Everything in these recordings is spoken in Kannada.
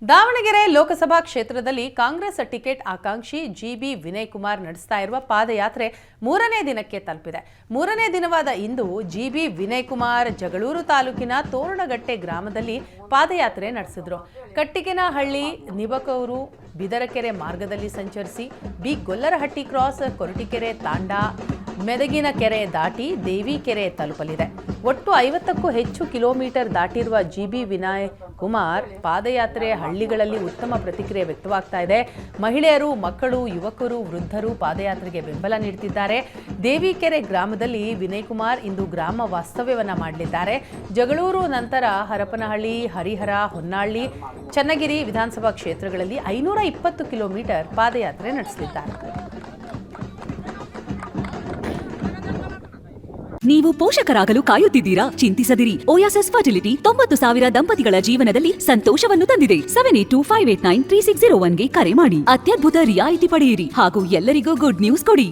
ದಾವಣಗೆರೆ ಲೋಕಸಭಾ ಕ್ಷೇತ್ರದಲ್ಲಿ ಕಾಂಗ್ರೆಸ್ ಟಿಕೆಟ್ ಆಕಾಂಕ್ಷಿ ಜಿಬಿ ವಿನಯ್ ಕುಮಾರ್ ನಡೆಸ್ತಾ ಇರುವ ಪಾದಯಾತ್ರೆ 3ನೇ ದಿನಕ್ಕೆ ತಲುಪಿದೆ. 3ನೇ ದಿನವಾದ ಇಂದು ಜಿಬಿ ವಿನಯ್ ಕುಮಾರ್ ಜಗಳೂರು ತಾಲೂಕಿನ ತೋರಣಗಟ್ಟೆ ಗ್ರಾಮದಲ್ಲಿ ಪಾದಯಾತ್ರೆ ನಡೆಸಿದ್ರು. ಕಟ್ಟಿಗೆನಹಳ್ಳಿ, ನಿಬಕೂರು, ಬಿದರಕೆರೆ ಮಾರ್ಗದಲ್ಲಿ ಸಂಚರಿಸಿ ಬಿ ಗೊಲ್ಲರಹಟ್ಟಿ ಕ್ರಾಸ್, ಕೊರಟಿಕೆರೆ ತಾಂಡಾ, ಮೆದಗಿನ ಕೆರೆ ದಾಟಿ ದೇವಿಕೆರೆ ತಲುಪಲಿದೆ. ಒಟ್ಟು 50ಕ್ಕೂ ಹೆಚ್ಚು ಕಿಲೋಮೀಟರ್ ದಾಟಿರುವ ಜಿಬಿ ವಿನಯ್ ಕುಮಾರ್ ಪಾದಯಾತ್ರೆ ಹಳ್ಳಿಗಳಲ್ಲಿ ಉತ್ತಮ ಪ್ರತಿಕ್ರಿಯೆ ವ್ಯಕ್ತವಾಗ್ತಾ ಇದೆ. ಮಹಿಳೆಯರು, ಮಕ್ಕಳು, ಯುವಕರು, ವೃದ್ಧರು ಪಾದಯಾತ್ರೆಗೆ ಬೆಂಬಲ ನೀಡುತ್ತಿದ್ದಾರೆ. ದೇವಿಕೆರೆ ಗ್ರಾಮದಲ್ಲಿ ವಿನಯ್ ಕುಮಾರ್ ಇಂದು ಗ್ರಾಮ ವಾಸ್ತವ್ಯವನ್ನ ಮಾಡಲಿದ್ದಾರೆ. ಜಗಳೂರು ನಂತರ ಹರಪನಹಳ್ಳಿ, ಹರಿಹರ, ಹೊನ್ನಾಳಿ, ಚನ್ನಗಿರಿ ವಿಧಾನಸಭಾ ಕ್ಷೇತ್ರಗಳಲ್ಲಿ 520 ಕಿಲೋಮೀಟರ್ ಪಾದಯಾತ್ರೆ ನಡೆಸಲಿದ್ದಾರೆ. ನೀವು ಪೋಷಕರಾಗಲು ಕಾಯುತ್ತಿದ್ದೀರಾ? ಚಿಂತಿಸದಿರಿ. ಓಯಾಸಿಸ್ ಫರ್ಟಿಲಿಟಿ 90,000 ದಂಪತಿಗಳ ಜೀವನದಲ್ಲಿ ಸಂತೋಷವನ್ನು ತಂದಿದೆ. 7825893601ಗೆ ಕರೆ ಮಾಡಿ. ಅತ್ಯದ್ಭುತ ರಿಯಾಯಿತಿ ಪಡೆಯಿರಿ ಹಾಗೂ ಎಲ್ಲರಿಗೂ ಗುಡ್ ನ್ಯೂಸ್ ಕೊಡಿ.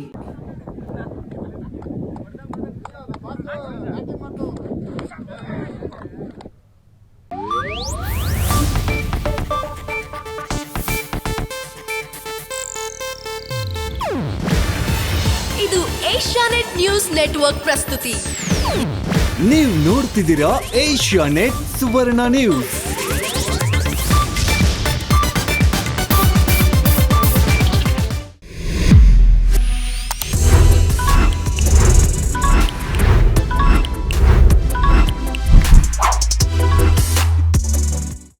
ಇದು ಏಷ್ಯಾನೆಟ್ ನ್ಯೂಸ್ ನೆಟ್ವರ್ಕ್ ಪ್ರಸ್ತುತಿ. ನೀವು ನೋಡ್ತಿದ್ದೀರಾ ಏಷ್ಯಾನೆಟ್ ಸುವರ್ಣ ನ್ಯೂಸ್.